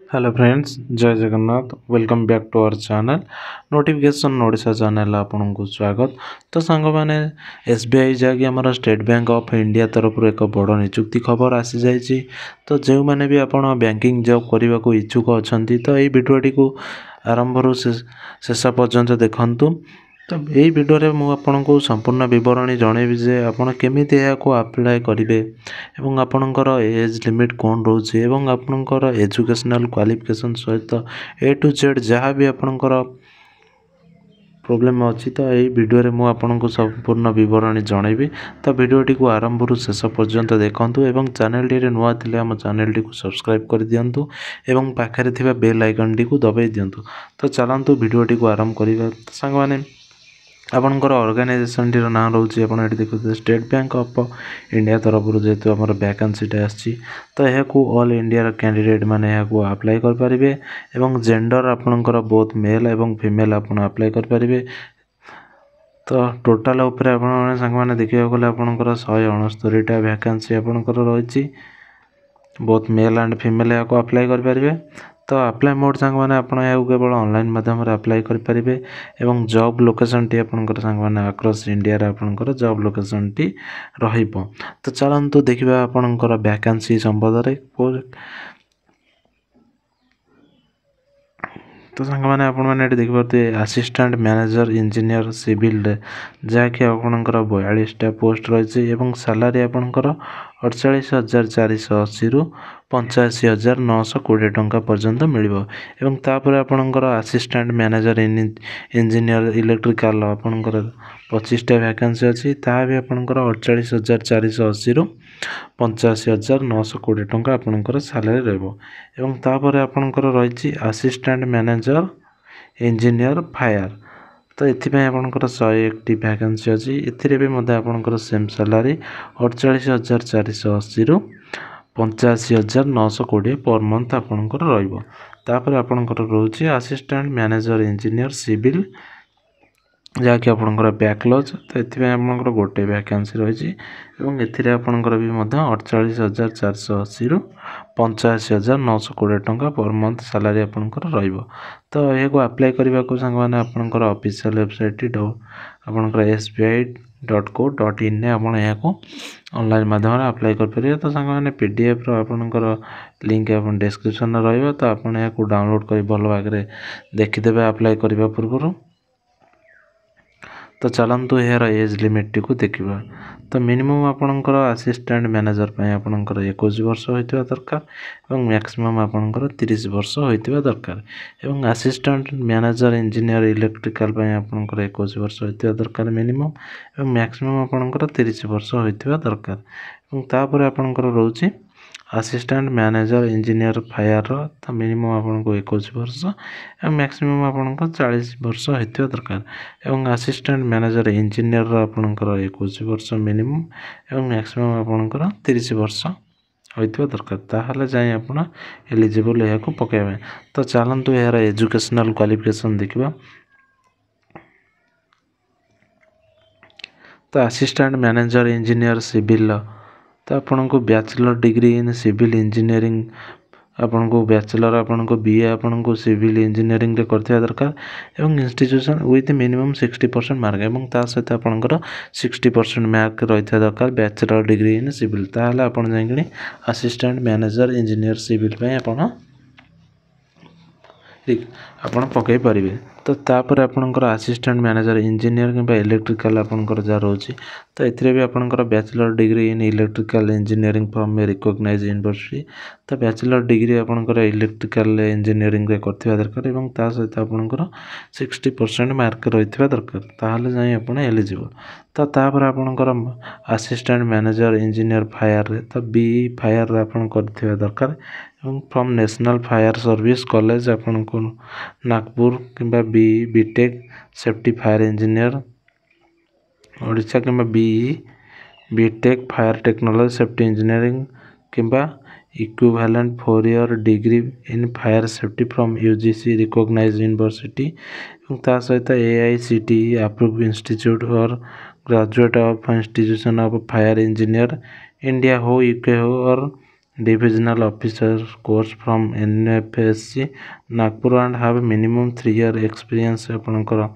Hello friends, जय Jagannath. Welcome back to our channel notification Odisha channel आपन को स्वागत। तो सांग मैंने एसबीआई जहाँकि आम स्टेट बैंक ऑफ इंडिया तरफ एक बड़ निजुक्ति खबर आसी जाइए। तो जो मैंने भी आप बैंकिंग जॉब करने को इच्छुक अच्छा तो यही भिडटी को आरंभ शेष पर्यंत देखूँ। तो यही भिडियो मु आपको संपूर्ण विवरणी जनइबी जे आपड़ केमी आप्लाय करेंगे एवं आपणकर एज लिमिट कौन रोचे एवं आपणकर एजुकेशनल क्वालिफिकेशन सहित ए टू जेड जहाँ भी आपणकर प्रोब्लेम अच्छी तो यही भिडियो मु आपको संपूर्ण विवरणी जनइबी। तो भिडियोटी को आरंभ शेष पर्यंत देखूँ एवं चैनल टी नुआ थे आम चैनल टी को सब्सक्राइब कर दिंतु एवं पाखे थिबा बेल आइकन टी को दबाई दिंतु। तो चलतु भिडियोटी को आरंभ करवा। सांग मैंने आपणकर ऑर्गेनाइजेशन टी ना रोचे आप देखते स्टेट बैंक ऑफ इंडिया तरफ जेहेतु आम वैकेंसीटा आसी तो यह ऑल इंडिया कैंडिडेट माने अप्लाई करेंगे एवं जेंडर आपणकर बोथ मेल एवं फीमेल आप अप्लाई करेंगे। तो टोटाल उपर आप सांग मैंने देखा गले आपणकर 169टा वैकेंसी आपणकर रही बोथ मेल एंड फीमेल या अप्लाई करेंगे। तो अप्लाई मोड सांग मैंने आप केवल ऑनलाइन माध्यम अप्लाई करेंगे एवं जॉब लोकेशन टी आपंकर सांग मैंने अक्रॉस इंडिया आपंकर जॉब लोकेशन टी रहिबो। तो चलतु देखिबा आपंकर वैकेंसी संबंध में। तो सांग मैंने आपने देखिए असिस्टेंट मैनेजर इंजीनियर सिविल जहाँकि आपंकर 42टा पोस्ट रही है सालारी आपंकर 48,480 रु 85,920 टंका पर्यंत मिलिबो। एवं तापर आपणकर असिस्टेंट मैनेजर इंजीनियर इलेक्ट्रिकल आपणकर 25टा वैकेंसी अच्छी ता भी आपणकर 48,480 रु 85,920 टंका आपणकर सालारी रहबो। एवं तापर आपणकर रही असिस्टेंट मैनेजर इंजीनियर फायर तो ये आपंकर 101टी वैकेंसी अच्छी एपंकर सेम सालारी 48,480 रु 85,920 पर मंथ आपंकर रही। आपंकर रोचे असिस्टेंट मैनेजर इंजीनियर सिविल जहाँकि आपंकर बैकलॉज तो ये आपंकर गोटे वैकेंसी रही है आपंकर भी 48,480 रु 85,920 टंका पर मंथ सालारी आपंकर रही। तो यह अप्लाई करने को सांग मैंने आपंकर ऑफिशियल वेबसाइट आपंकर sbi.co.in आप ऑनलाइन माध्यम अप्लाई करेंगे। तो सांग मैंने पीडीएफ आपंकर लिंक आप डिस्क्रिप्शन रही तो आपको डाउनलोड कर भल भाग देखीदे अप्लाई करने पूर्व। तो चलतु यार एज लिमिट टी को देखा। तो मिनिमम आपणकर असिस्टेंट मैनेजर आपणकर 21 वर्ष होता दरकार और मैक्सिमम आपणकर 30 वर्ष होता दरकार एवं असिस्टेंट मैनेजर इंजीनियर इलेक्ट्रिकल आपणकर 21 वर्ष होता दरकार मिनिमम और मैक्सिमम आपणकर 30 वर्ष होता दरकार। तापर आपणकर रोचे असिस्टेंट मैनेजर इंजीनियर फायर तो मिनिमम आपको 21 वर्ष और मैक्सिमम आपको 40 वर्ष होता दरकार एवं असिस्टेंट मैनेजर इंजीनियर आपंकर 21 वर्ष मिनिमम और मैक्सिमम आपंकर 30 वर्ष होता दरकार ताहले जाए आप एलिजिबल यह पकड़े। तो चलतु यार एजुकेशनल क्वालिफिकेशन देखा। तो असिस्टेंट मैनेजर इंजीनियर सिविल तो आपन को bachelor degree in civil engineering आपन को बैचलर आपन को बीए आपन को सिविल इंजीनियरिंग रे करथिया दरकार एवं इंस्टीट्यूशन विथ मिनिमम 60% मार्क एवं ता सहित आपनकर 60% मार्क रहिथा दरकार बैचलर डिग्री इन सिविल ताहले आपन जाइकनी असिस्टेंट मैनेजर इंजीनियर सिविल पे आपन आपन पकई पारे। तो तापर आपनकर असिस्टेंट मैनेजर इंजीनियर कि इलेक्ट्रिकल आपनकर जहाँ रोचे तो ये भी आपनकर bachelor degree in electrical engineering from recognise university तो बैचलर डिग्री आपनकर इलेक्ट्रिकल इंजीनियरिंग रे करथिबा दरकार एवं ता सहित आपनकर 60% मार्क रहिथिबा दरकार ताहले जाई आपण एलिजिबल। तो तापर आपनकर असिस्टेंट मैनेजर इंजीनियर फायर रे तो बी फायर रे आपण करथिबा दरकार एवं from national fire service college आपन को नागपुर किंबा BTech safety fire engineer Odisha किंबा BTech fire technology safety engineering किंबा equivalent 4 year degree in fire safety from UGC recognised university ता सहित AICTE अप्रूव इंस्टीट्यूट और graduate of institution of fire engineer India हो UK हो और divisional officer course from NFSC Nagpur and have minimum 3 year experience ଆପଣଙ୍କର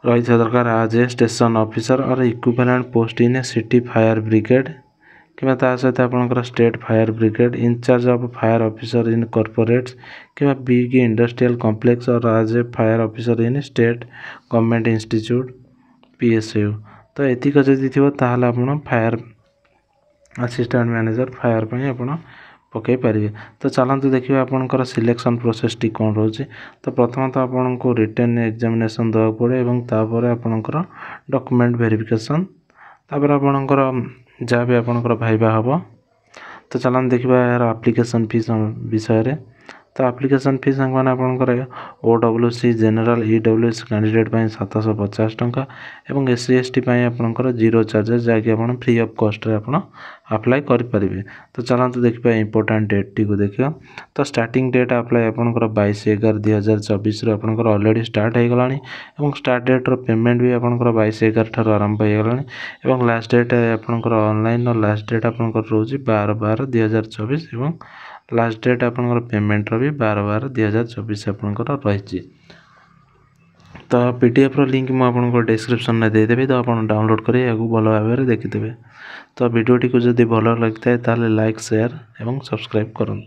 ରହିଥିବା ଦରକାର as a station officer or equivalent post in a city fire brigade किंवा ता सहित आपणकर state fire brigade in charge of fire officer in corporates किंवा big industrial complex और आज a fire officer in state government institute PSU तो एतिक जदि थी ताहले आपण फायर असिस्टेंट मैनेजर फायर पई आपण पकई पारे। तो चलते देखिए आपंकर सिलेक्शन प्रोसेस टी कौन रोचे। तो प्रथम तो आपन को रिटन एग्जामिनेशन देवा पड़े और तापर आपंकर डॉक्यूमेंट वेरिफिकेशन तापर आपंकर जहाँ भी आपंकर भाइबा हम। तो चलते देखा यार एप्लिकेशन फीस विषय। तो एप्लिकेशन फीस मैंने आपंकर OWC जेनराल EWS कैंडिडेट 750 टंका और SC ST आपंकर 0 चार्जेस जहाँकि आप फ्री ऑफ कॉस्ट रे आप अप्लाई करें। तो चलते देखा इंपोर्टाट डेट टी को देखा। तो स्टार्टिंग डेट अप्लाई आपंकर 22/11/2024 आपंकर ऑलरेडी स्टार्ट हो गलानी और स्टार्ट डेट रो पेमेंट भी आपंकर 22/11 ठार आरंभ हो गलानी और लास्ट डेट आपंकर ऑनलाइन और लास्ट डेट आपंकर रोज 12/12/2024 और लास्ट डेट आपंकर पेमेंट रो भी 12/12/2024 आपंकर रही। तो PDF रो लिंक मुझे आपको डिस्क्रिप्शन में देदेवी तो आप डाउनलोड कर भल भाव देखिदेवे। तो वीडियोटी को जब भल लगी था लाइक शेयर और सब्सक्राइब करूँ।